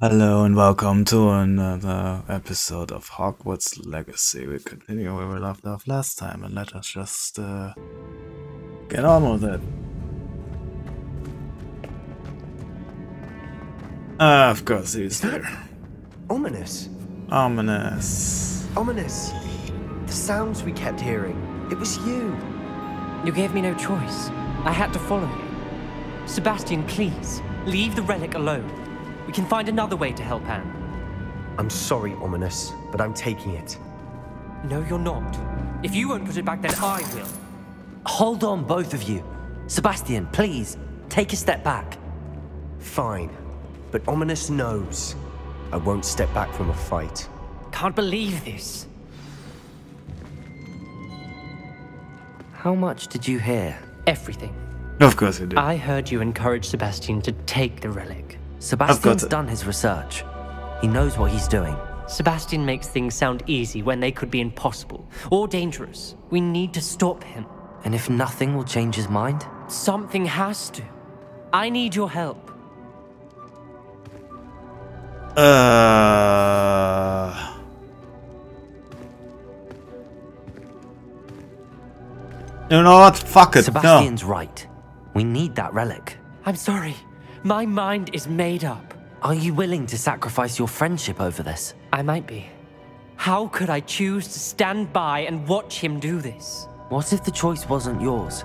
Hello and welcome to another episode of Hogwarts Legacy. We continue where we left off last time, and let us just get on with it. Of course he's there. Ominous. Ominous. Ominous. The sounds we kept hearing. It was you. You gave me no choice. I had to follow you. Sebastian, please, leave the relic alone. We can find another way to help Anne. I'm sorry, Ominous, but I'm taking it. No, you're not. If you won't put it back, then I will. Hold on, both of you. Sebastian, please, take a step back. Fine, but Ominous knows I won't step back from a fight. Can't believe this. How much did you hear? Everything. Of course he did. I heard you encourage Sebastian to take the relic. Sebastian's done his research. He knows what he's doing. Sebastian makes things sound easy when they could be impossible or dangerous. We need to stop him. And if nothing will change his mind? Something has to. I need your help. You know what? Fuck it. Sebastian's right. We need that relic. I'm sorry. My mind is made up. Are you willing to sacrifice your friendship over this? I might be. How could I choose to stand by and watch him do this? What if the choice wasn't yours?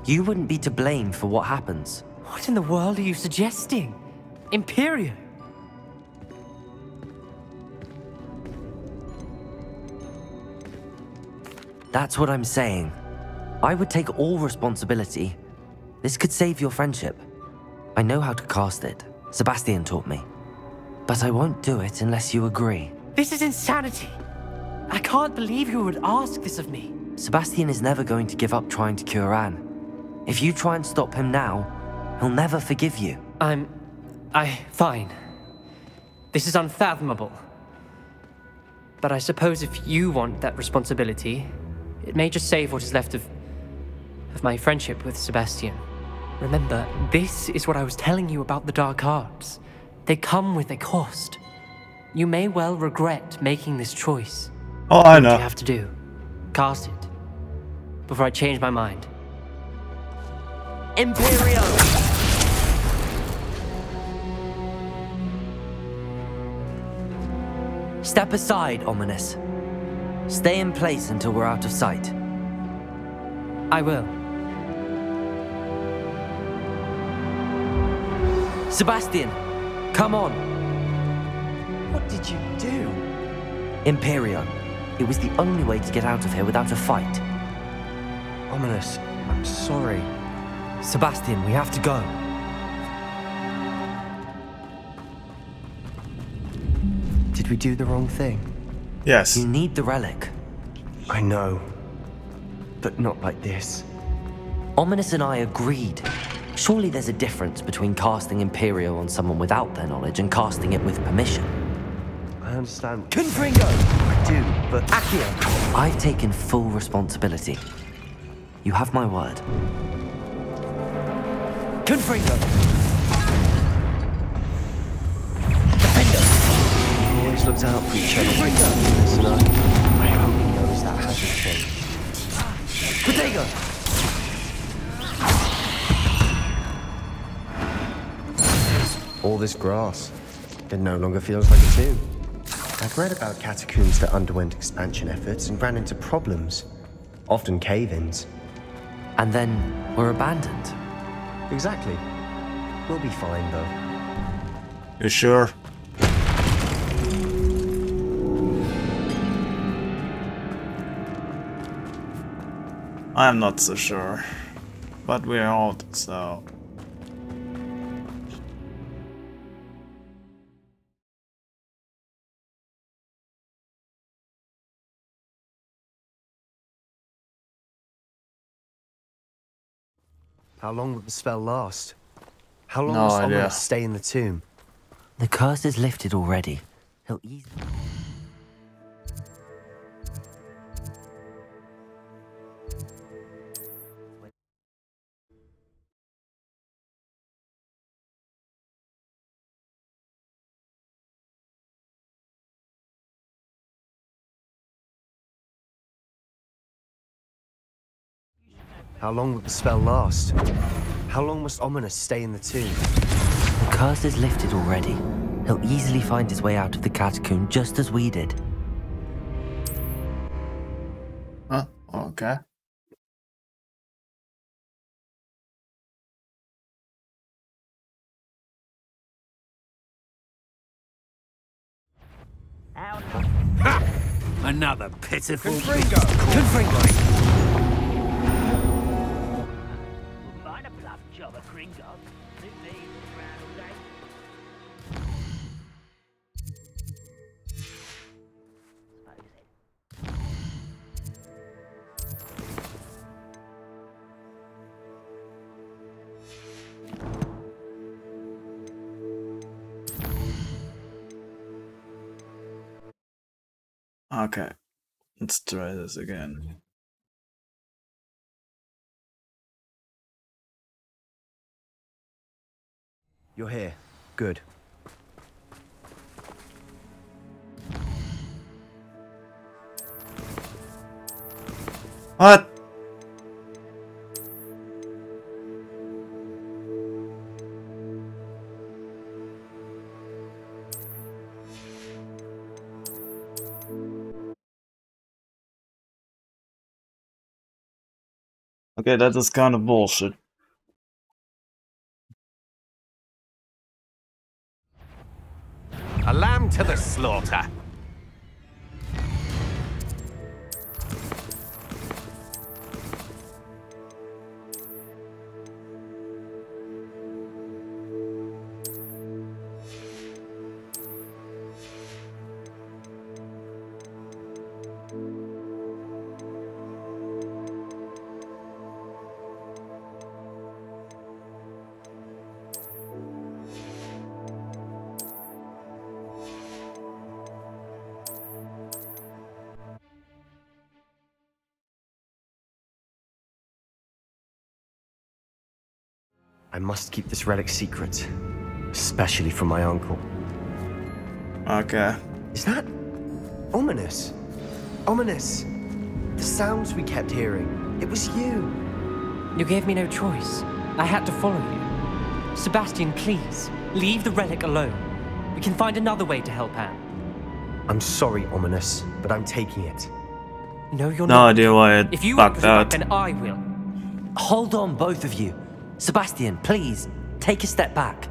You wouldn't be to blame for what happens. What in the world are you suggesting? Imperio? That's what I'm saying. I would take all responsibility. This could save your friendship. I know how to cast it. Sebastian taught me. But I won't do it unless you agree. This is insanity. I can't believe you would ask this of me. Sebastian is never going to give up trying to cure Anne. If you try and stop him now, he'll never forgive you. Fine. This is unfathomable. But I suppose if you want that responsibility, it may just save what is left of my friendship with Sebastian. Remember, this is what I was telling you about the dark arts. They come with a cost. You may well regret making this choice. Oh, I know. What do you have to do? Cast it. Before I change my mind. Imperio! Step aside, Ominous. Stay in place until we're out of sight. I will. Sebastian, come on. What did you do? Imperio. It was the only way to get out of here without a fight. Ominous, I'm sorry. Sebastian, we have to go. Did we do the wrong thing? Yes. You need the relic. I know. But not like this. Ominous and I agreed. Surely there's a difference between casting Imperio on someone without their knowledge and casting it with permission. I understand. Confringo! I do, but... Accio! I've taken full responsibility. You have my word. Confringo! We always looked out for each other. Ominous and I hope he knows that hasn't changed. Protego! All this grass. It no longer feels like a tomb. I've read about catacombs that underwent expansion efforts and ran into problems. Often cave-ins. And then we're abandoned. Exactly. We'll be fine, though. You sure? I'm not so sure. But we're out, so... How long will the spell last? How long No will idea. Ominous stay in the tomb? The curse is lifted already. He'll easily... How long will the spell last? How long must Ominous stay in the tomb? The curse is lifted already. He'll easily find his way out of the catacomb just as we did. Huh? Okay. Another pitiful... Find a bluff job at Gringotts. Suit me, around all day. Suppose it. Okay. Let's try this again. You're here. Good. What? Okay, that is kind of bullshit. A lamb to the slaughter. I must keep this relic secret, especially from my uncle. Okay. Is that Ominous? Ominous! The sounds we kept hearing. It was you. You gave me no choice. I had to follow you. Sebastian, please, leave the relic alone. We can find another way to help Anne. I'm sorry, Ominous, but I'm taking it. No, you're No not. idea why it If you won't bugged put it back, out. then I will. Hold on, both of you. Sebastian, please, take a step back.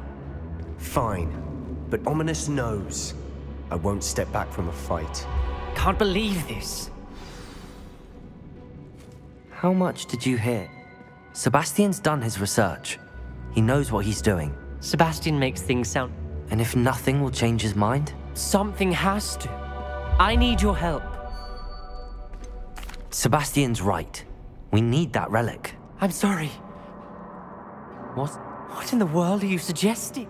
Fine, but Ominous knows I won't step back from a fight. Can't believe this. How much did you hear? Sebastian's done his research. He knows what he's doing. Sebastian makes things sound... And if nothing will change his mind? Something has to. I need your help. Sebastian's right. We need that relic. I'm sorry. What? What in the world are you suggesting?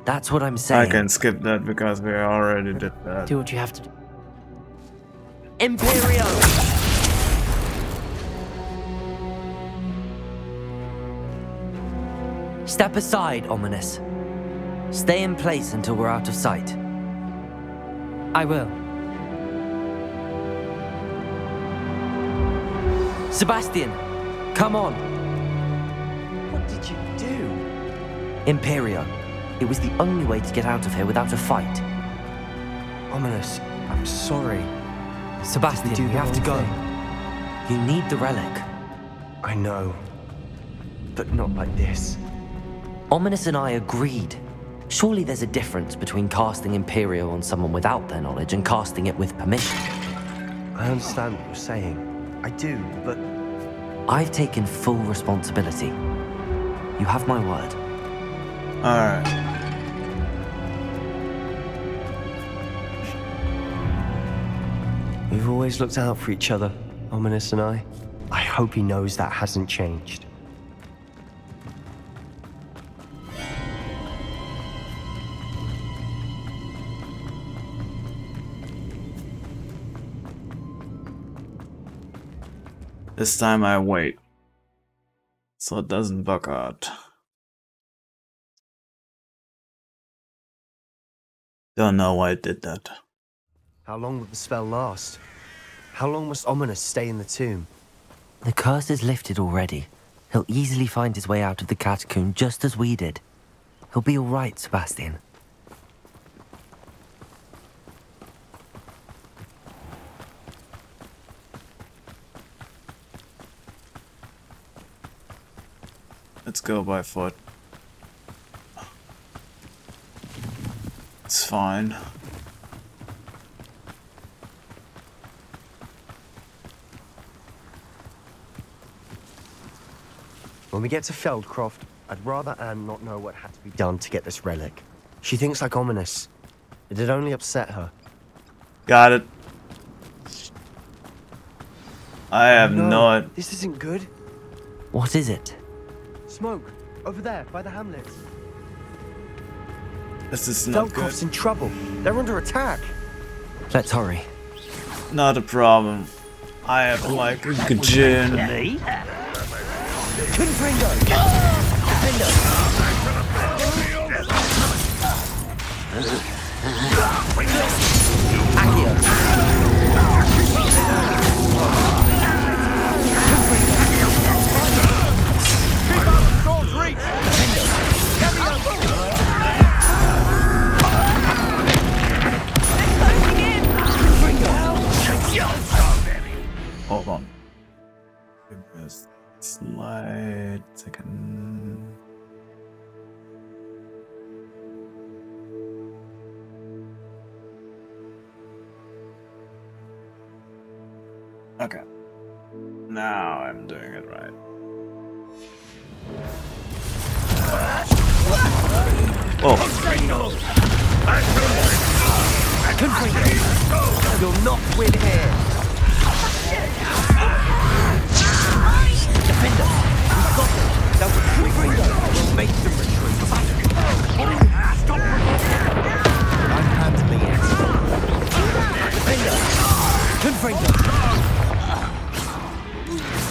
That's what I'm I saying. can skip that because we already did that. Do what you have to do. Imperio! Step aside, Ominous. Stay in place until we're out of sight. I will. Sebastian, come on. What did you do? Imperio. It was the only way to get out of here without a fight. Ominous, I'm sorry. Sebastian, do we the have to go. wrong You need the relic. I know, but not like this. Ominous and I agreed. Surely there's a difference between casting Imperio on someone without their knowledge and casting it with permission. I understand what you're saying. I do, but... I've taken full responsibility. You have my word. Alright. We've always looked out for each other, Ominous and I. I hope he knows that hasn't changed. This time I wait. So it doesn't bug out. Don't know why it did that. How long will the spell last? How long must Ominous stay in the tomb? The curse is lifted already. He'll easily find his way out of the catacomb just as we did. He'll be all right, Sebastian. Let's go by foot. It's fine. When we get to Feldcroft, I'd rather Anne not know what had to be done to get this relic. She thinks like ominous. It'd only upset her. Got it. I have no. This isn't good. What is it? Smoke. Over there, by the hamlet. This is not good. Feldcroft's in trouble. They're under attack. Let's hurry. Not a problem. I have like a gajillion. Me? Confringo! Hold on. Slide second. Okay. Now I'm doing it right. Oh. You'll not win here. Defender, we've got them. They'll retreat. We'll make them retreat. Stop! I'm handling it. Defender, Confringo.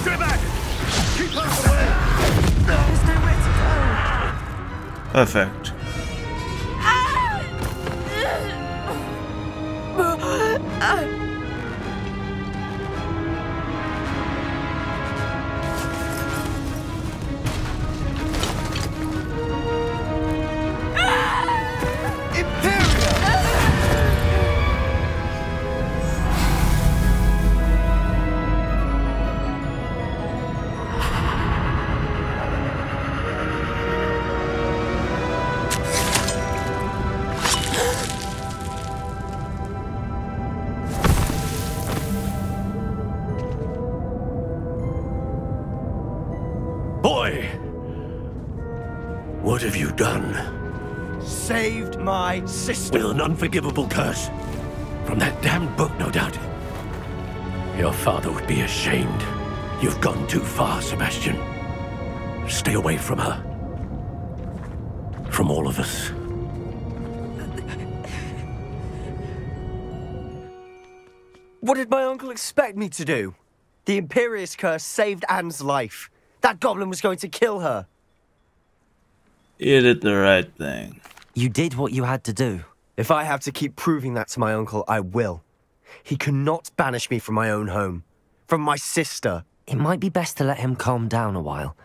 Stay back. Keep out of the way. There's nowhere to go. Perfect. Boy! What have you done? Saved my sister. With an unforgivable curse. From that damned book, no doubt. Your father would be ashamed. You've gone too far, Sebastian. Stay away from her. From all of us. What did my uncle expect me to do? The Imperious curse saved Anne's life. That goblin was going to kill her. You did the right thing. You did what you had to do. If I have to keep proving that to my uncle, I will. He cannot banish me from my own home. From my sister. It might be best to let him calm down a while.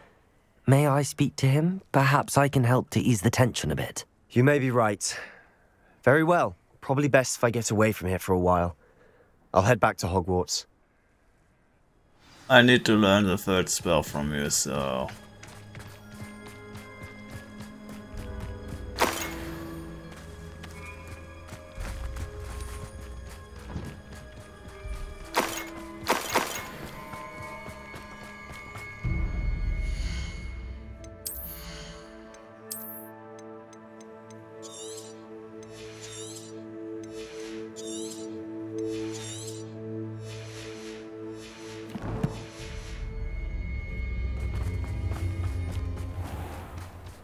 May I speak to him? Perhaps I can help to ease the tension a bit. You may be right. Very well. Probably best if I get away from here for a while. I'll head back to Hogwarts. I need to learn the third spell from you, so...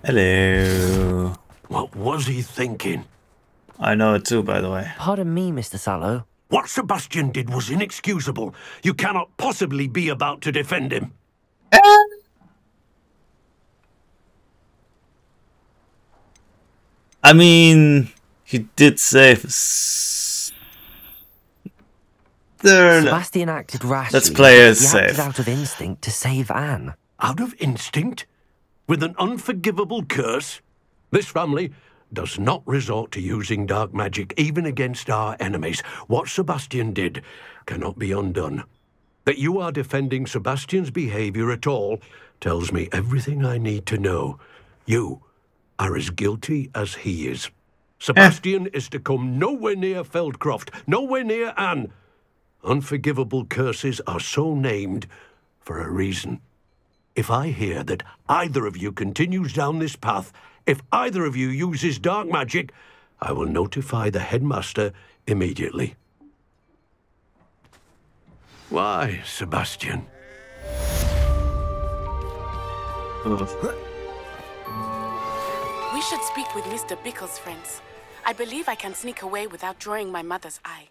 Hello. What was he thinking? I know it too, by the way. Pardon me, Mr. Sallow. What Sebastian did was inexcusable. You cannot possibly be about to defend him. I mean, he did save us. Sebastian acted rashly. Let's play it he acted safe. out of instinct to save Anne. Out of instinct? With an unforgivable curse? This family does not resort to using dark magic even against our enemies. What Sebastian did cannot be undone. That you are defending Sebastian's behavior at all tells me everything I need to know. You are as guilty as he is. Sebastian is to come nowhere near Feldcroft, nowhere near Anne. Unforgivable curses are so named for a reason. If I hear that either of you continues down this path, if either of you uses dark magic, I will notify the headmaster immediately. Why, Sebastian? We should speak with Mr. Bickle's friends. I believe I can sneak away without drawing my mother's eye.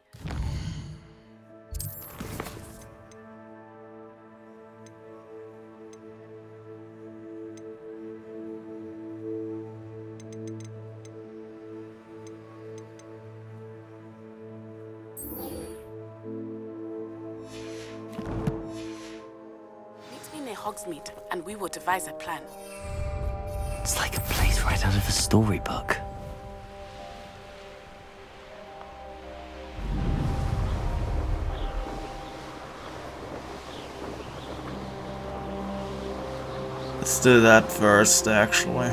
Meet me near Hogsmeade, and we will devise a plan. It's like a place right out of a storybook. Let's do that first, actually.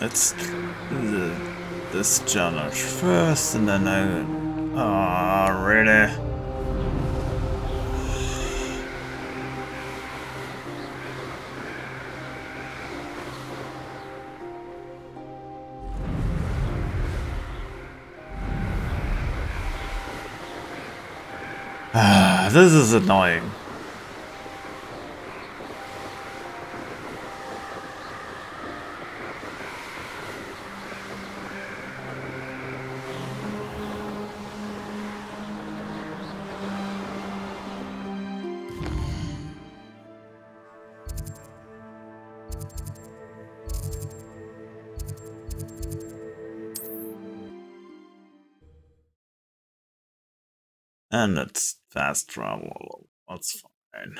Let's do this challenge first, and then I... Oh, really? This is annoying. And it's fast travel. That's fine.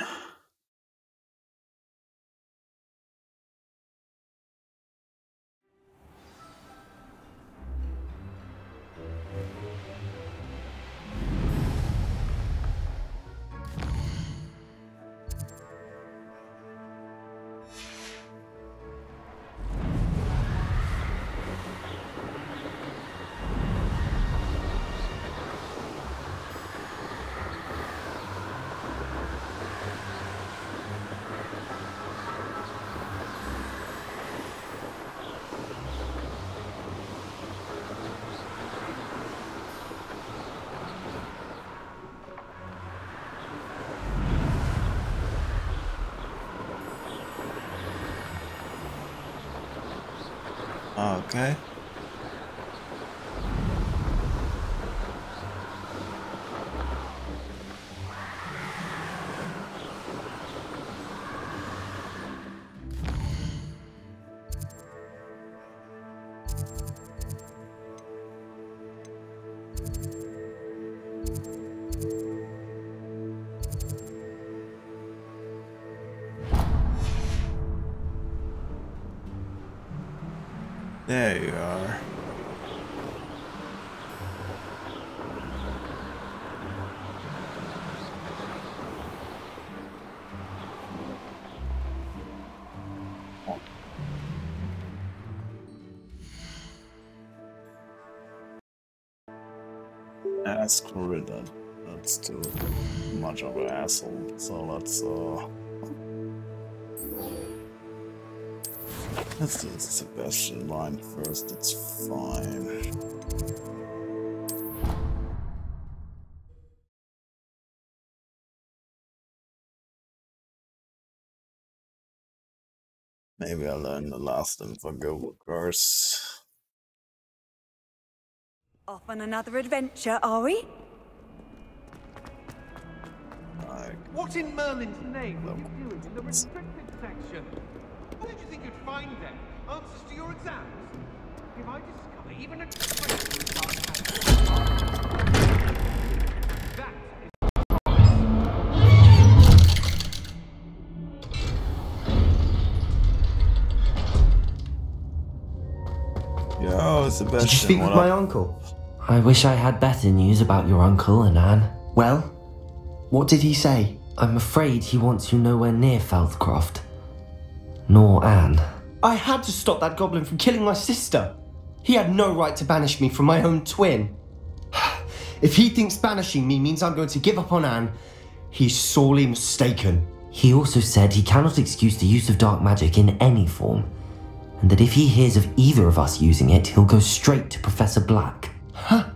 Okay. There you are. screw it up. That's too much of an asshole. So let's do the Sebastian line first. It's fine. Maybe I'll learn the last unforgivable curse. Off on another adventure, are we? What in Merlin's name were you doing in the restricted section? What did you think you'd find there? Answers to your exams? If I discover even a trace of dark magic, that Yo, Sebastian, Did you speak with what my up? uncle? I wish I had better news about your uncle and Anne. Well, what did he say? I'm afraid he wants you nowhere near Feldcroft. Nor Anne. I had to stop that goblin from killing my sister. He had no right to banish me from my own twin. If he thinks banishing me means I'm going to give up on Anne, he's sorely mistaken. He also said he cannot excuse the use of dark magic in any form, and that if he hears of either of us using it, he'll go straight to Professor Black. Huh?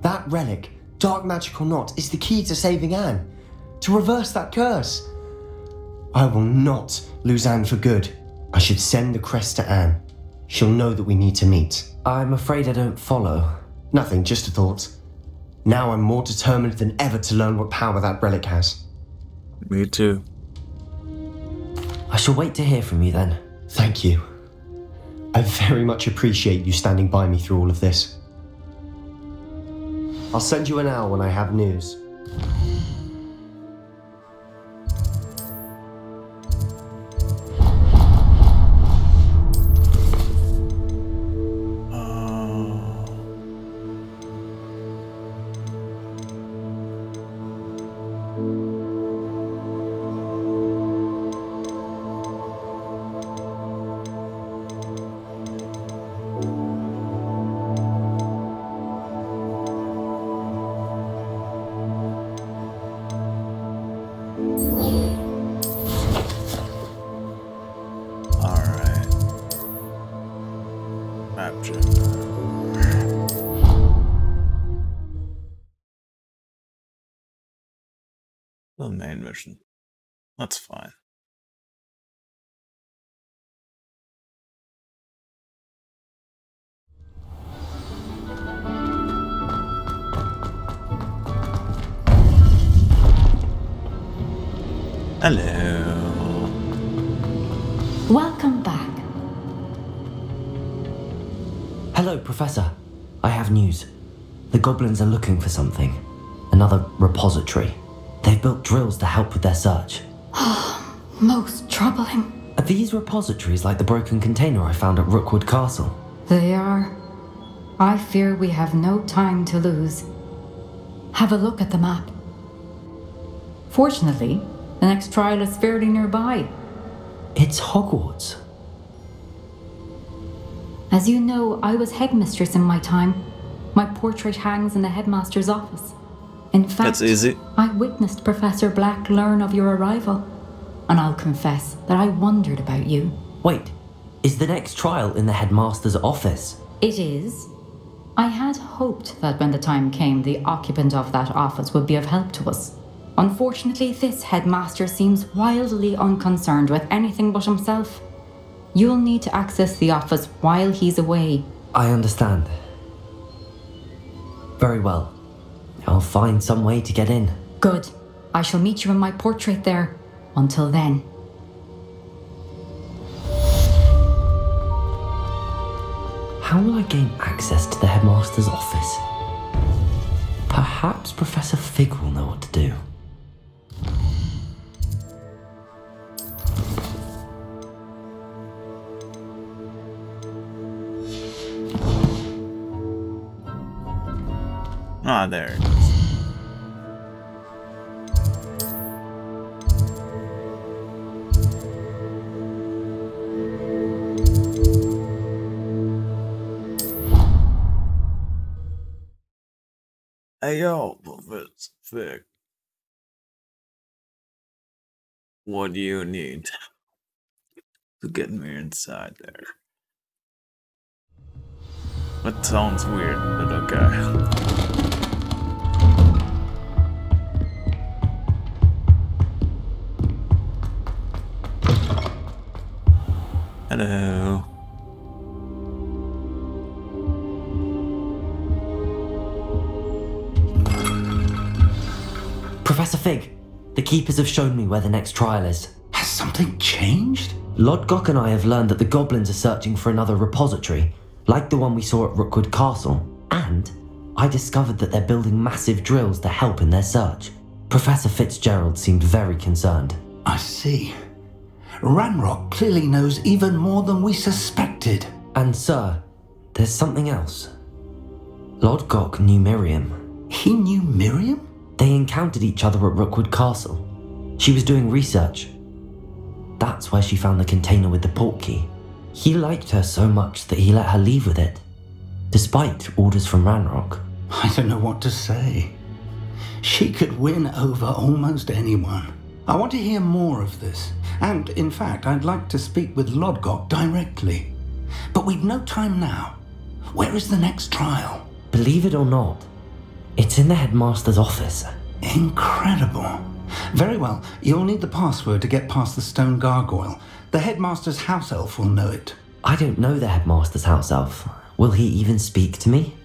That relic, dark magic or not, is the key to saving Anne. To reverse that curse. I will not lose Anne for good. I should send the crest to Anne. She'll know that we need to meet. I'm afraid I don't follow. Nothing, just a thought. Now I'm more determined than ever to learn what power that relic has. Me too. I shall wait to hear from you then. Thank you. I very much appreciate you standing by me through all of this. I'll send you an hour when I have news. The main mission. That's fine. Hello. Welcome back. Hello, Professor. I have news. The goblins are looking for something. Another repository. They've built drills to help with their search. Most troubling. Are these repositories like the broken container I found at Rookwood Castle? They are. I fear we have no time to lose. Have a look at the map. Fortunately, the next trial is fairly nearby. It's Hogwarts. As you know, I was headmistress in my time. My portrait hangs in the headmaster's office. In fact, That's easy. I witnessed Professor Black learn of your arrival. And I'll confess that I wondered about you. Wait, is the next trial in the headmaster's office? It is. I had hoped that when the time came, the occupant of that office would be of help to us. Unfortunately, this headmaster seems wildly unconcerned with anything but himself. You'll need to access the office while he's away. I understand. Very well. I'll find some way to get in. Good. I shall meet you in my portrait there. Until then. How will I gain access to the headmaster's office? Perhaps Professor Fig will know what to do. Ah, there it is. Hey yo, Professor Fig. What do you need to get me inside there? That sounds weird, but okay. Hello. Professor Fig, the Keepers have shown me where the next trial is. Has something changed? Lodgok and I have learned that the goblins are searching for another repository, like the one we saw at Rookwood Castle. And I discovered that they're building massive drills to help in their search. Professor Fitzgerald seemed very concerned. I see. Ranrock clearly knows even more than we suspected. And sir, there's something else. Lodgok knew Miriam. He knew Miriam? They encountered each other at Rookwood Castle. She was doing research. That's where she found the container with the port key. He liked her so much that he let her leave with it, despite orders from Ranrock. I don't know what to say. She could win over almost anyone. I want to hear more of this. And, in fact, I'd like to speak with Lodgok directly. But we've no time now. Where is the next trial? Believe it or not, it's in the headmaster's office. Incredible. Very well, you'll need the password to get past the stone gargoyle. The headmaster's house elf will know it. I don't know the headmaster's house elf. Will he even speak to me?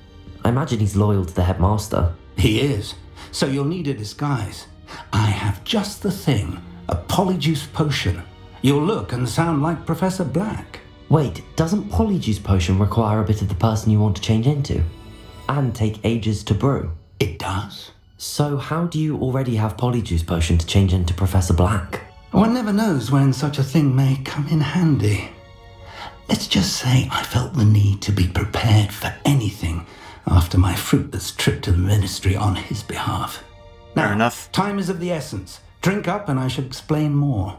I imagine he's loyal to the headmaster. He is, so you'll need a disguise. I have just the thing, a polyjuice potion. You'll look and sound like Professor Black. Wait, doesn't polyjuice potion require a bit of the person you want to change into? And take ages to brew? It does. So how do you already have polyjuice potion to change into Professor Black? One never knows when such a thing may come in handy. Let's just say I felt the need to be prepared for anything after my fruitless trip to the ministry on his behalf. Now, Fair enough. Time is of the essence. Drink up and I shall explain more.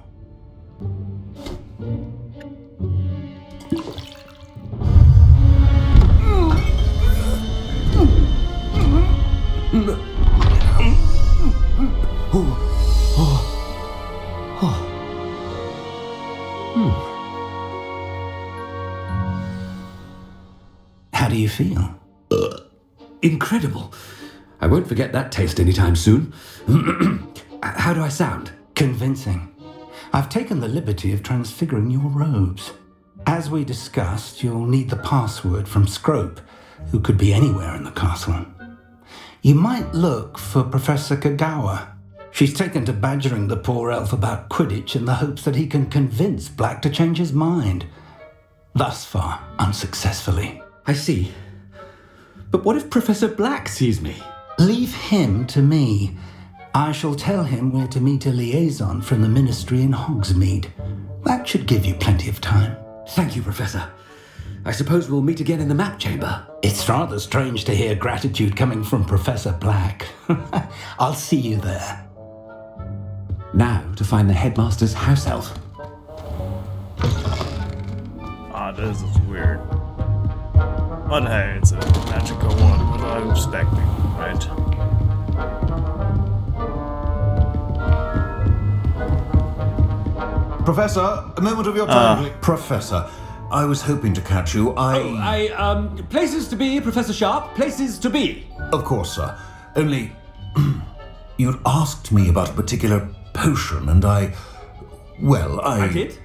How do you feel? Incredible. I won't forget that taste anytime soon. How do I sound? Convincing. I've taken the liberty of transfiguring your robes. As we discussed, you'll need the password from Scrope, who could be anywhere in the castle. You might look for Professor Kagawa. She's taken to badgering the poor elf about Quidditch in the hopes that he can convince Black to change his mind. Thus far, unsuccessfully. I see. But what if Professor Black sees me? Leave him to me. I shall tell him where to meet a liaison from the ministry in Hogsmeade. That should give you plenty of time. Thank you, Professor. I suppose we'll meet again in the map chamber. It's rather strange to hear gratitude coming from Professor Black. I'll see you there. Now to find the headmaster's house elf. Ah, this is weird. But hey, it's a magical one, what I'm expecting, right? Professor, a moment of your time, please. Professor, I was hoping to catch you. Places to be, Professor Sharp, places to be. Of course, sir. Only, you'd asked me about a particular potion, and I did?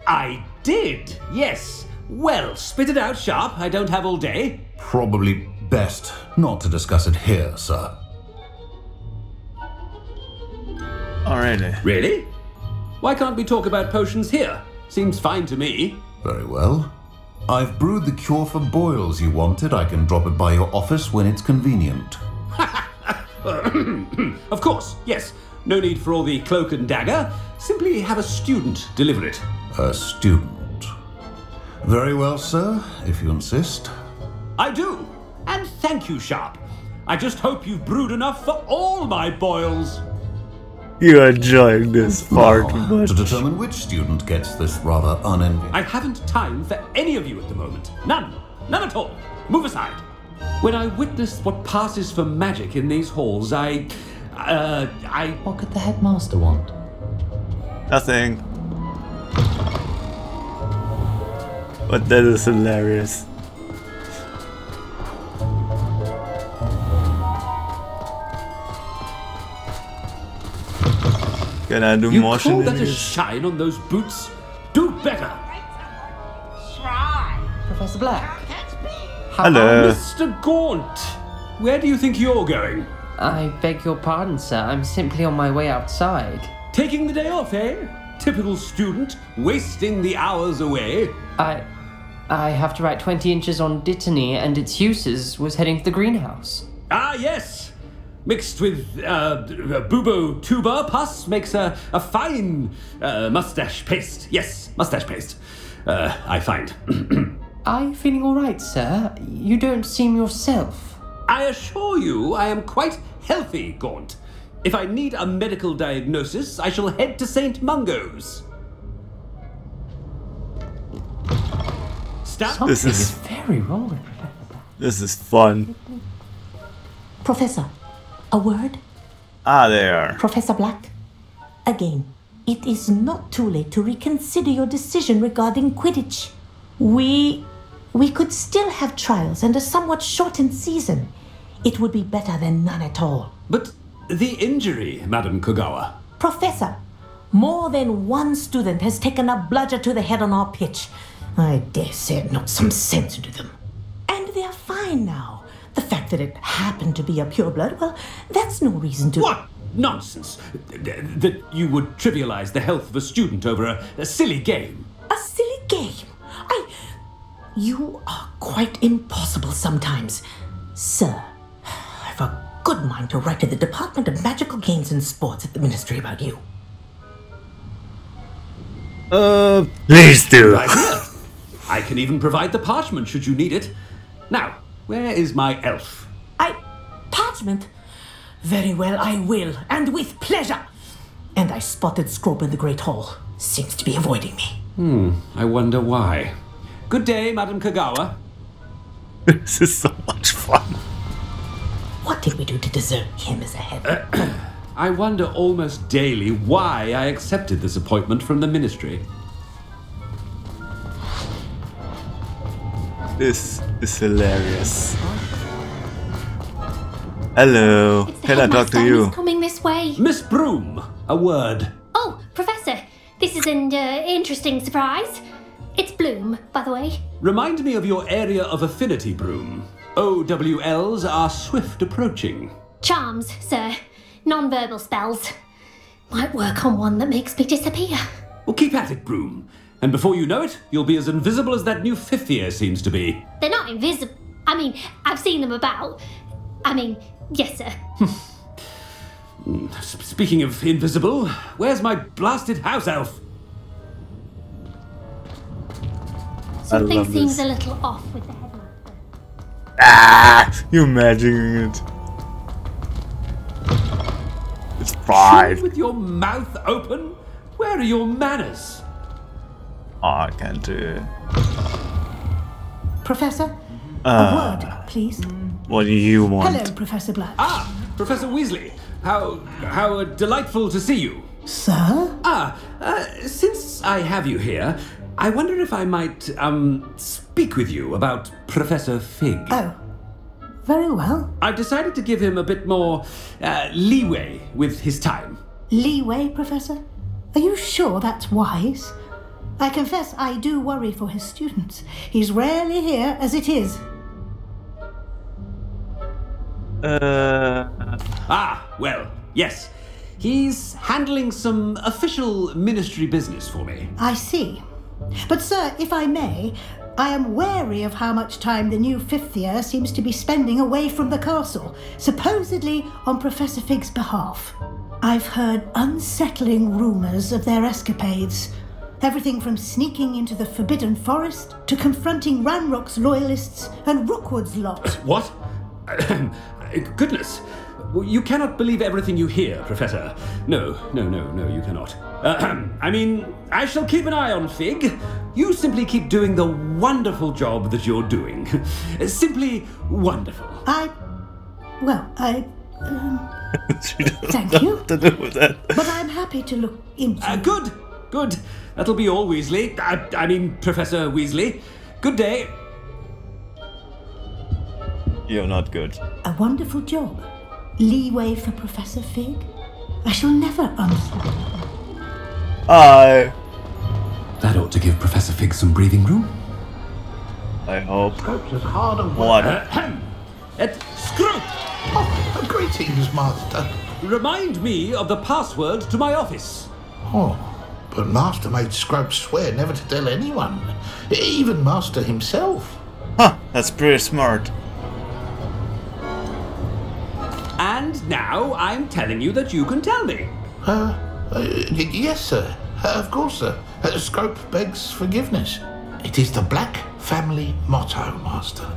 I did, yes. Well, spit it out, Sharp. I don't have all day. Probably best not to discuss it here, sir. Alrighty. Really? Why can't we talk about potions here? Seems fine to me. Very well. I've brewed the cure for boils you wanted. I can drop it by your office when it's convenient. Of course, yes. No need for all the cloak and dagger. Simply have a student deliver it. A student. Very well, sir, if you insist. I do. And thank you, Sharp. I just hope you've brewed enough for all my boils. You're enjoying this far too much. To determine which student gets this rather unenviable. I haven't time for any of you at the moment. None. None at all. Move aside. When I witnessed what passes for magic in these halls, I... What could the headmaster want? Nothing. But that is hilarious. Can I do more You call that a shenanigans? shine on those boots? Do better! Professor Black. Hello. Mr. Gaunt! Where do you think you're going? I beg your pardon, sir. I'm simply on my way outside. Taking the day off, eh? Typical student, wasting the hours away. I have to write 20 inches on Dittany and its uses. Was heading to the greenhouse. Ah, yes! Mixed with bubo tuber pus makes a fine mustache paste. Yes, mustache paste. I find. Are you feeling all right, sir? You don't seem yourself. I assure you I am quite healthy, Gaunt. If I need a medical diagnosis, I shall head to St. Mungo's. Stop. This is very wrong. This is fun. Professor, a word? Ah, there. Professor Black? Again, it is not too late to reconsider your decision regarding Quidditch. We could still have trials and a somewhat shortened season. It would be better than none at all. But the injury, Madam Kogawa. Professor, more than one student has taken a bludger to the head on our pitch. I dare say it knocked some sense into them. And they're fine now. The fact that it happened to be a pureblood, well, that's no reason to... What nonsense! That you would trivialize the health of a student over a silly game. A silly game? You are quite impossible sometimes. Sir, I've a good mind to write to the Department of Magical Games and Sports at the Ministry about you. Please do. Right here. I can even provide the parchment should you need it. Now, where is my elf? Parchment? Very well, I will, and with pleasure. And I spotted Scrope in the Great Hall. Seems to be avoiding me. I wonder why. Good day, Madam Kogawa. This is so much fun. What did we do to deserve him as a head? I wonder almost daily why I accepted this appointment from the Ministry. This is hilarious. Hello. Can I talk to you? He's coming this way. Miss Broom, a word. Oh, Professor, this is an interesting surprise. It's Bloom, by the way. Remind me of your area of affinity, Broom. OWLs are swift approaching. Charms, sir. Non-verbal spells. Might work on one that makes me disappear. Well, keep at it, Broom. And before you know it, you'll be as invisible as that new fifth year seems to be. They're not invisible. I mean, I've seen them about. I mean, yes, sir. Speaking of invisible, where's my blasted house elf? Something seems a little off with the headmaster. Ah, you imagining it. It's fine. With your mouth open? Where are your manners? Oh, I can't do it. Professor, a word, please. What do you want? Hello, Professor Black. Ah, Professor Weasley. How delightful to see you. Sir? Since I have you here, I wonder if I might, speak with you about Professor Fig. Oh, very well. I've decided to give him a bit more, leeway with his time. Leeway, Professor? Are you sure that's wise? I confess I do worry for his students. He's rarely here as it is. Well, yes. He's handling some official ministry business for me. I see. But, sir, if I may, I am wary of how much time the new fifth year seems to be spending away from the castle, supposedly on Professor Fig's behalf. I've heard unsettling rumours of their escapades. Everything from sneaking into the Forbidden Forest to confronting Ranrock's loyalists and Rookwood's lot. What? Goodness. You cannot believe everything you hear, Professor. No, you cannot. I mean, I shall keep an eye on Fig. You simply keep doing the wonderful job that you're doing. Simply wonderful. Thank you. To do with that. But I'm happy to look into Good. That'll be all, Weasley. I mean, Professor Weasley. Good day. You're not good. a wonderful job. Leeway for Professor Fig? I shall never understand. That ought to give Professor Fig some breathing room. I hope. Scrope's as hard at What? Scrope! Oh, greetings, Master. Remind me of the password to my office. Oh, but Master made Scrope swear never to tell anyone, even Master himself. Huh, that's pretty smart. And now I'm telling you that you can tell me. Yes, sir. Of course, sir. Scrope begs forgiveness. It is the Black Family motto, Master.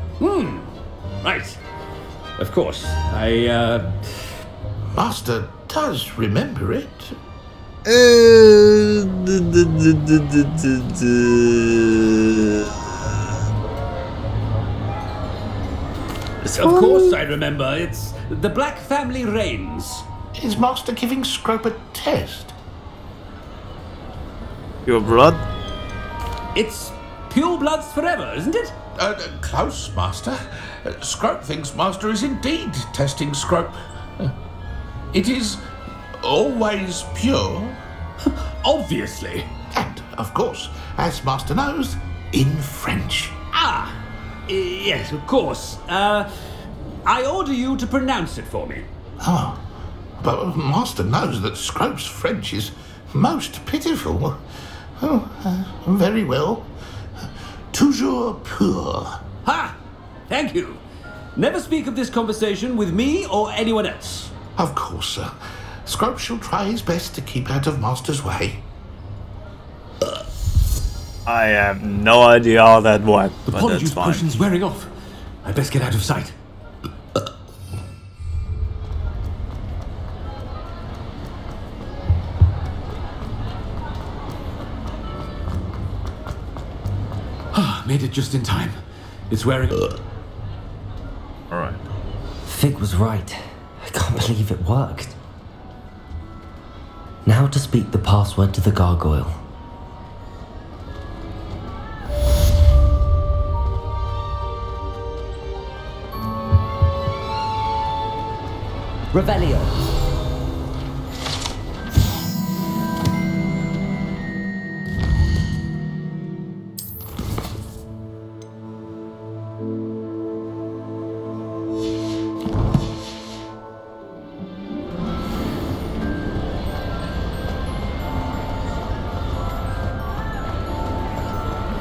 Right. Of course. Master does remember it. Of course I remember. It's the Black Family reigns. Is Master giving Scrope a test? Your blood? It's pure bloods forever, isn't it? Close, Master. Scrope thinks Master is indeed testing Scrope. It is always pure. Obviously. And, of course, as Master knows, in French. Yes, of course. I order you to pronounce it for me. Oh, but Master knows that Scrope's French is most pitiful. Oh, very well. Toujours pur. Ha! Thank you. Never speak of this conversation with me or anyone else. Of course, sir. Scrope shall try his best to keep out of Master's way. I have no idea how that worked, but The that's fine. potion's wearing off. I'd best get out of sight. Made it just in time. It's wearing... Alright. Fig was right. I can't believe it worked. Now to speak the password to the gargoyle. Revelio.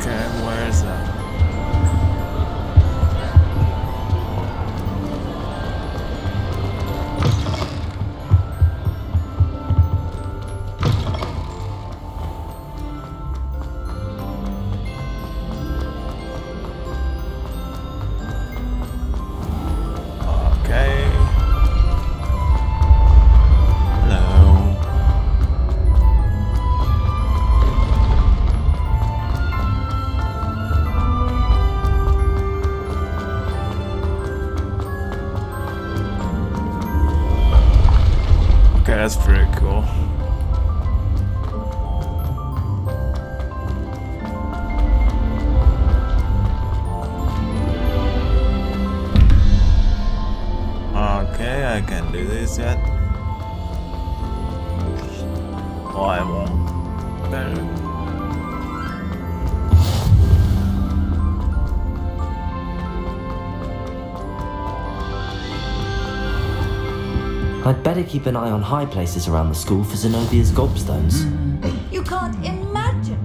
Okay, where is that? Okay. Hello. Okay, that's pretty cool. Okay, I can do this yet. Oh, I won't. Better. I'd better keep an eye on high places around the school for Zenobia's gobstones. You can't imagine.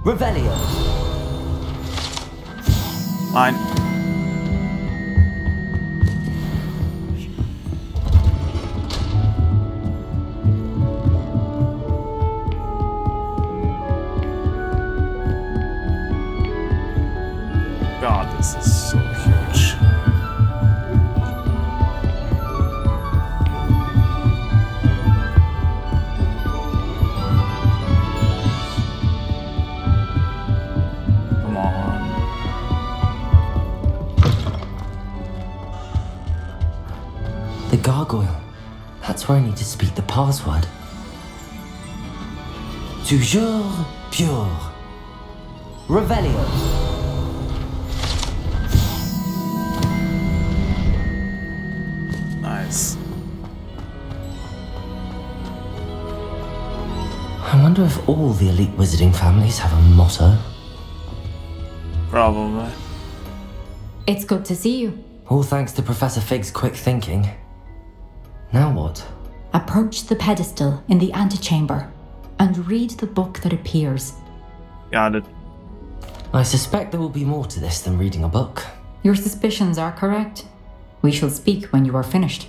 Revelio. Mine. God, this is so huge. where I need to speak the password. Toujours pure. Revelio. Nice. I wonder if all the elite wizarding families have a motto. Probably. It's good to see you. All thanks to Professor Fig's quick thinking. Now what? Approach the pedestal in the antechamber and read the book that appears. Got it. I suspect there will be more to this than reading a book. Your suspicions are correct. We shall speak when you are finished.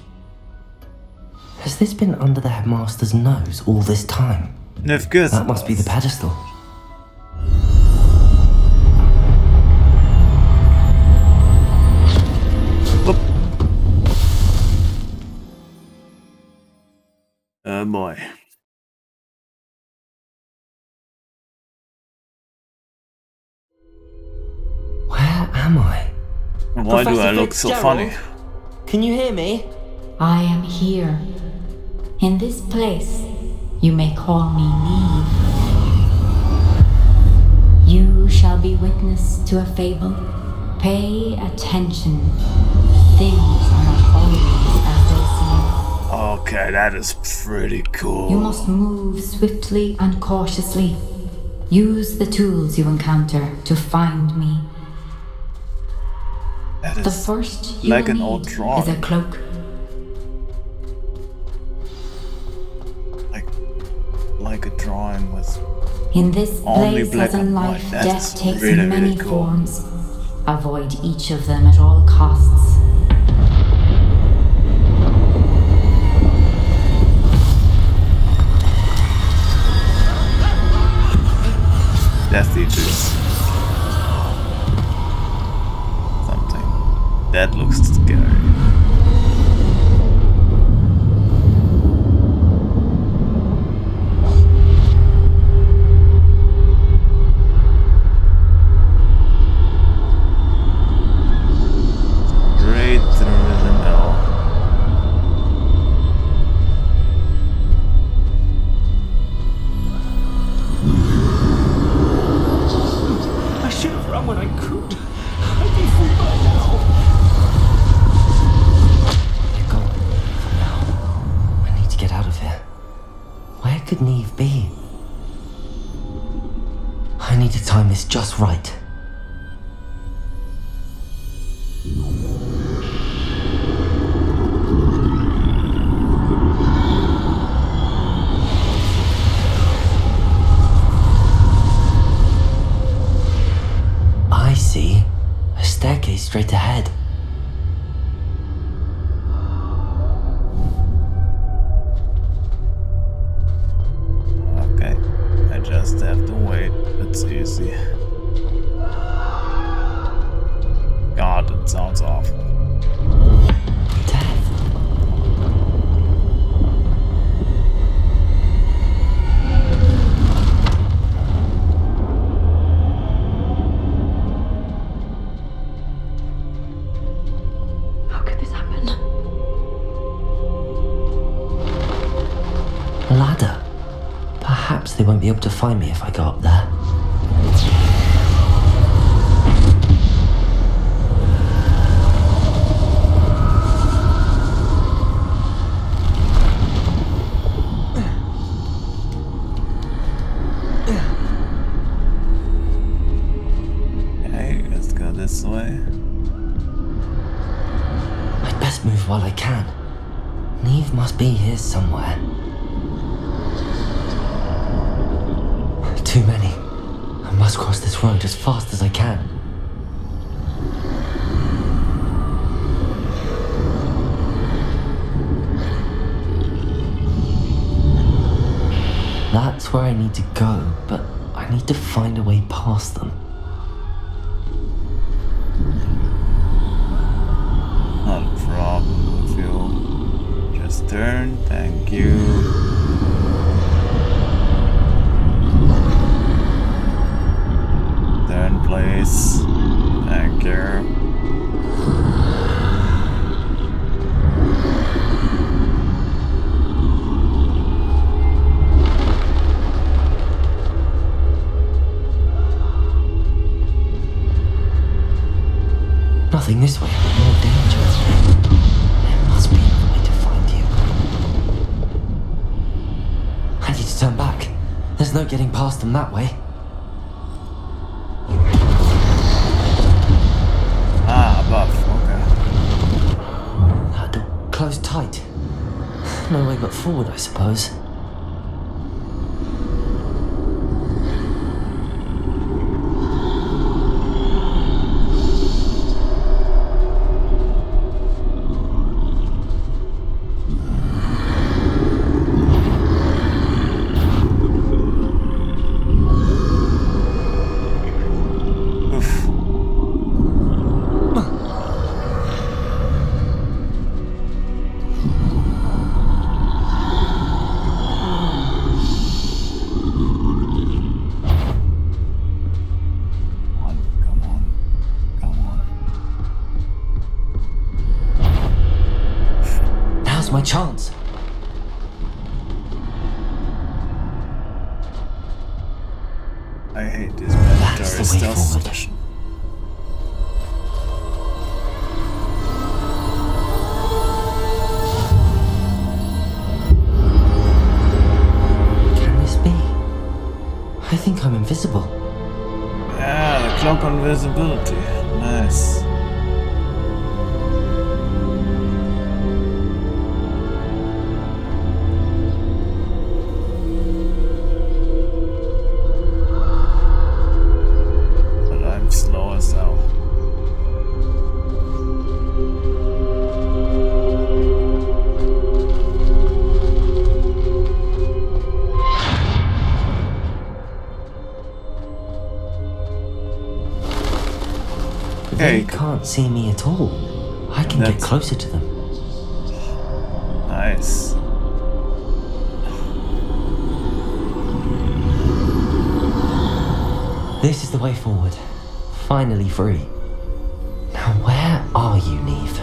Has this been under the headmaster's nose all this time? Of course. That must be the pedestal. Oh boy. Where am I? Why do I look so funny? Can you hear me? I am here. In this place, you may call me Neve. You shall be witness to a fable. Pay attention. Things are not always as they seem. Okay, that is pretty cool. You must move swiftly and cautiously. Use the tools you encounter to find me. That is the first you like will an old need drawing. is a cloak. Like a drawing with In this only place black as in and life, white. death That's takes really, many really cool. forms. Avoid each of them at all costs. Death Eaters. Something. That looks scary. Just right. I see a staircase straight ahead. Okay, I just have to wait. It's easy. God, it sounds awful. Death. How could this happen? A ladder. Perhaps they won't be able to find me if I go up there. This way. I'd best move while I can. Neve must be here somewhere. Too many. I must cross this road as fast as I can. That's where I need to go, but I need to find a way past them. Not a problem with you. Just turn, thank you. Turn, please. Thank you. nothing this way would be more dangerous. There must be another way to find you. I need to turn back. There's no getting past them that way. Above, okay. That door closed tight. No way but forward, I suppose. My chance. I hate this mandatory stealth mission. Can this be? I think I'm invisible. Yeah, the cloak on invisibility. Nice. Slow as hell. They can't see me at all. I can get closer to them. Nice. This is the way forward. Finally free. Now where are you, Neve?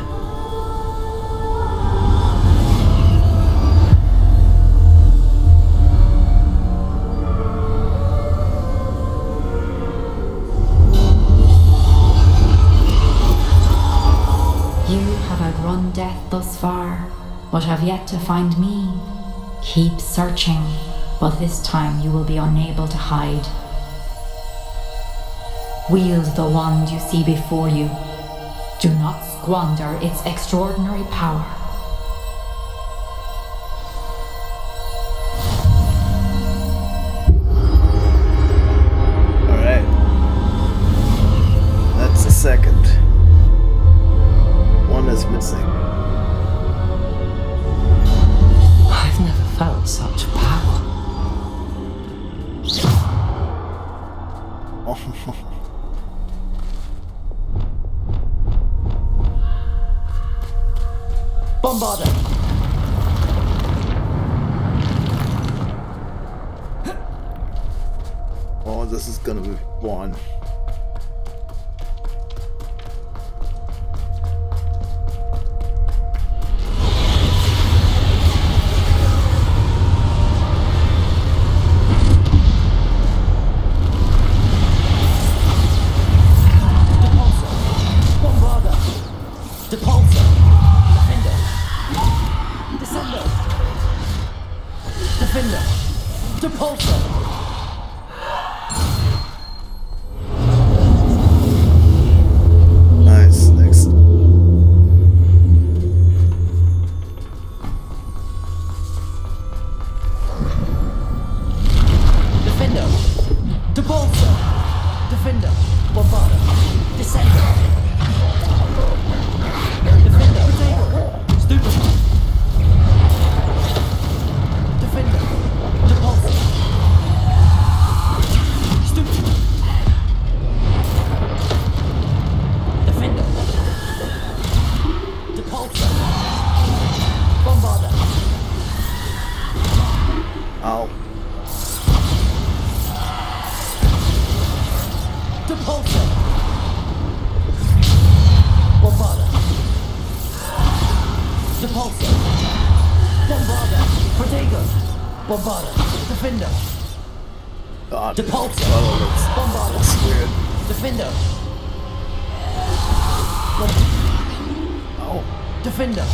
You have outrun death thus far, but have yet to find me. Keep searching, but this time you will be unable to hide. Wield the wand you see before you. Do not squander its extraordinary power. Alright. That's the second. One is missing. I've never felt such power. Bombarder! Oh, this is gonna be one. Nice, next. Defender! Depulsor! Defender! Bombarder! Descender! Defender! Potato! Stupid! Defender! Depulsor! Stupid! Defender! Depulsor! Bombarder! Ow. Depulsor! Bombarder! Depulsor! Bombarder! Protego! Bombarder! Defender! God. Depulsor! Oh, that's weird. Bombarder! Defender! Protego! Bombarder! Defender! Depulsor! Bombarder! Protego! Bombarder! Defender! Depulsor! Bombarder! Protego! Bombarder! Defender! Depulsor! Bombarder! Protego! Bombarder! Defender! Depulsor! Oh. Defender.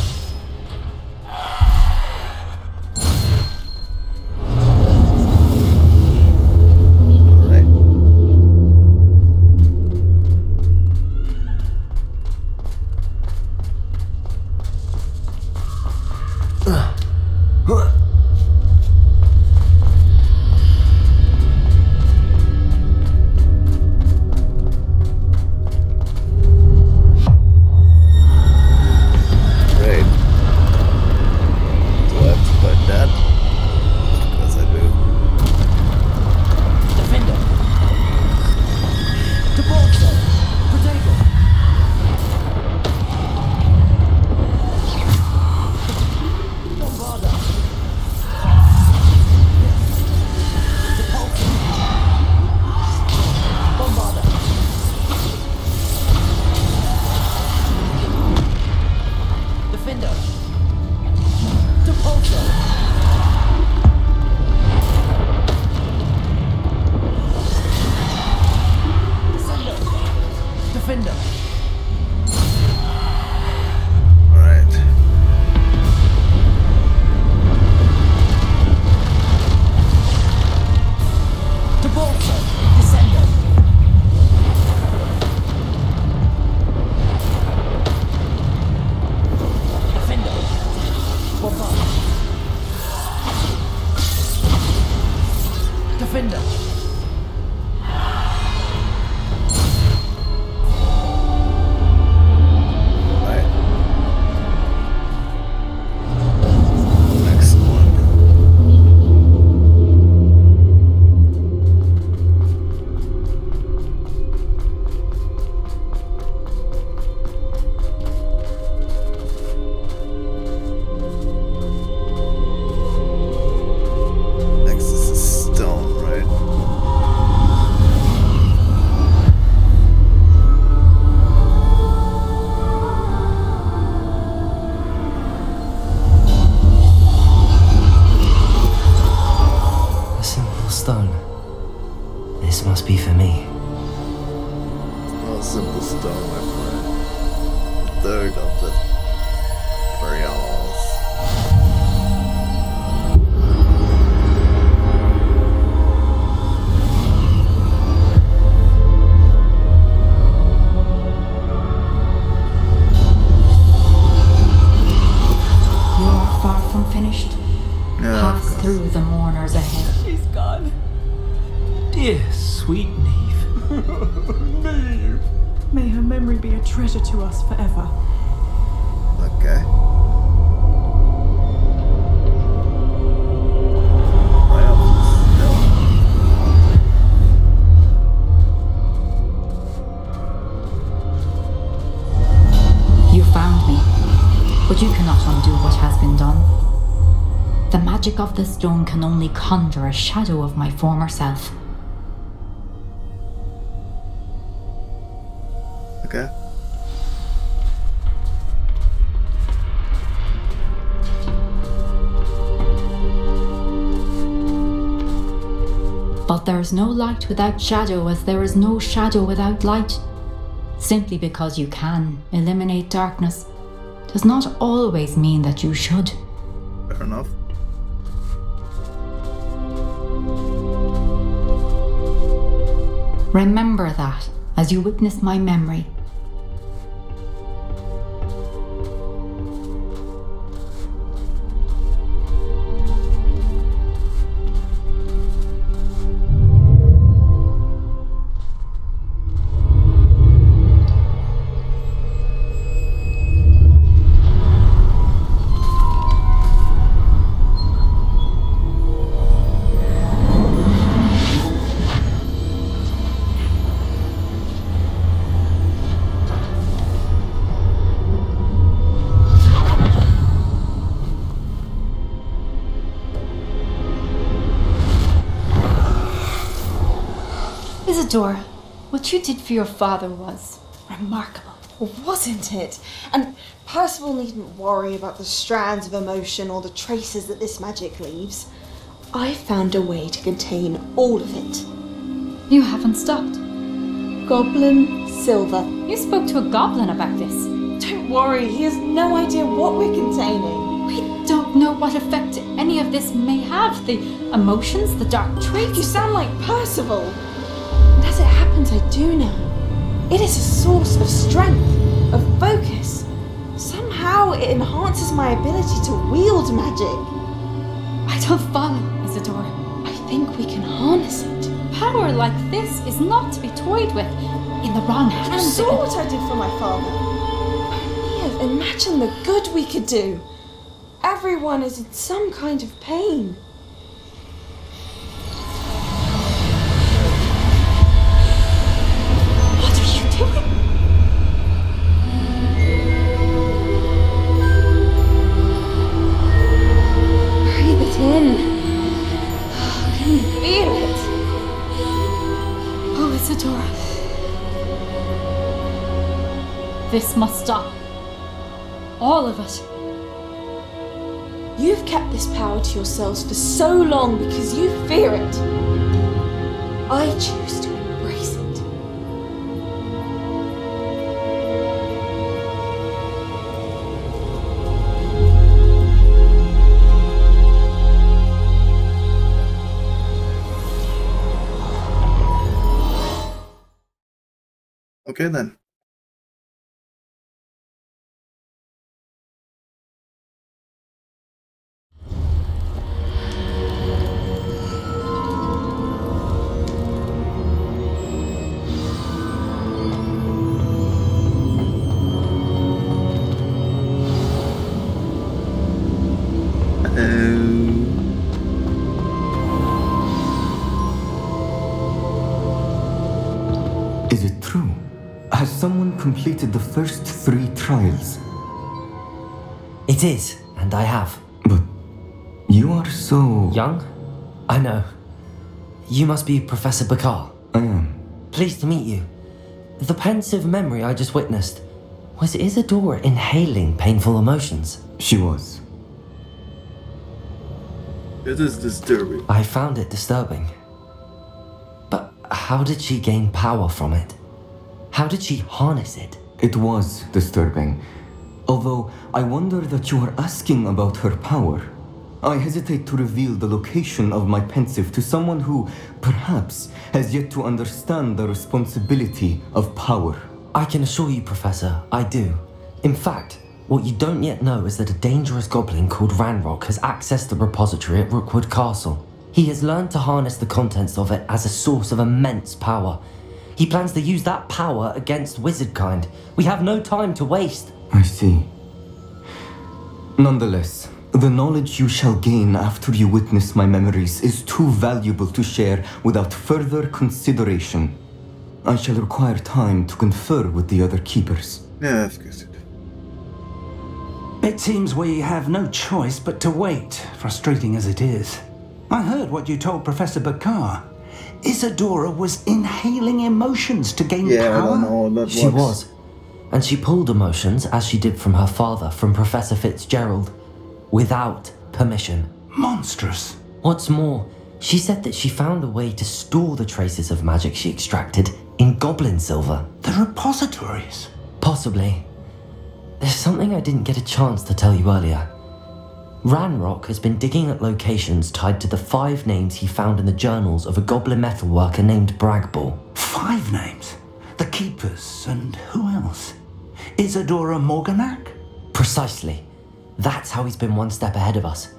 Treasure to us forever. Okay. You found me, but you cannot undo what has been done. The magic of the stone can only conjure a shadow of my former self. Okay. But there is no light without shadow, as there is no shadow without light. Simply because you can eliminate darkness does not always mean that you should. Fair enough. Remember that as you witness my memory. Isidore, what you did for your father was remarkable. Wasn't it? And Percival needn't worry about the strands of emotion or the traces that this magic leaves. I found a way to contain all of it. You haven't stopped. Goblin silver. You spoke to a goblin about this. Don't worry, he has no idea what we're containing. We don't know what effect any of this may have. The emotions, the dark traits. You sound like Percival. And as it happens, I do know. It is a source of strength, of focus. Somehow it enhances my ability to wield magic. I don't follow, Isidore. I think we can harness it. Power like this is not to be toyed with. In the wrong You hands. saw what I did for my father. Only imagine the good we could do. Everyone is in some kind of pain. What are you doing? Breathe it in. Can you feel it? Oh, Isidore. This must stop. All of it. You've kept this power to yourselves for so long because you fear it. I choose to embrace it. Okay then. Is it true? Has someone completed the first 3 trials? It is, and I have. But you are so... Young? I know. You must be Professor Bakar. I am. Pleased to meet you. The pensive memory I just witnessed, was Isadora inhaling painful emotions? She was. It is disturbing. I found it disturbing. But how did she gain power from it? How did she harness it? It was disturbing. Although I wonder that you are asking about her power. I hesitate to reveal the location of my pensive to someone who, perhaps, has yet to understand the responsibility of power. I can assure you, Professor, I do. In fact, what you don't yet know is that a dangerous goblin called Ranrock has accessed the repository at Rookwood Castle. He has learned to harness the contents of it as a source of immense power. He plans to use that power against wizardkind. We have no time to waste. I see. Nonetheless, the knowledge you shall gain after you witness my memories is too valuable to share without further consideration. I shall require time to confer with the other keepers. Yeah, of course. It seems we have no choice but to wait, frustrating as it is. I heard what you told Professor Bakar. Isadora was inhaling emotions to gain power? I don't know that She was. And she pulled emotions, as she did from her father, from Professor Fitzgerald, without permission. Monstrous. What's more, she said that she found a way to store the traces of magic she extracted in goblin silver. The repositories? Possibly. There's something I didn't get a chance to tell you earlier. Ranrock has been digging at locations tied to the 5 names he found in the journals of a goblin metalworker named Bragball. 5 names? The Keepers, and who else? Isadora Morganac? Precisely. That's how he's been one step ahead of us.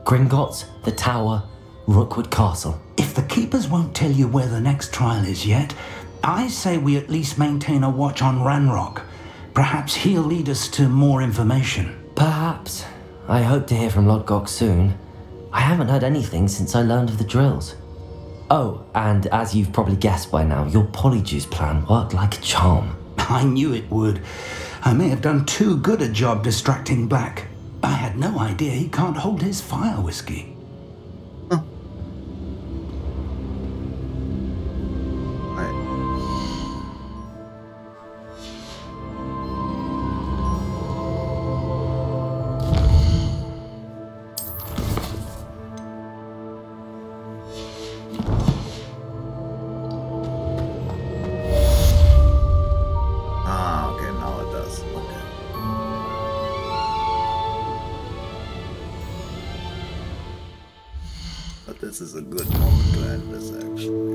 Gringotts, the Tower, Rookwood Castle. If the Keepers won't tell you where the next trial is yet, I say we at least maintain a watch on Ranrock. Perhaps he'll lead us to more information. Perhaps. I hope to hear from Lodgok soon. I haven't heard anything since I learned of the drills. Oh, and as you've probably guessed by now, your Polyjuice plan worked like a charm. I knew it would. I may have done too good a job distracting Black. I had no idea he can't hold his fire whiskey. This is a good moment to end this, actually.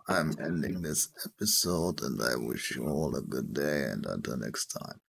I'm ending this episode, and I wish you all a good day, and until next time.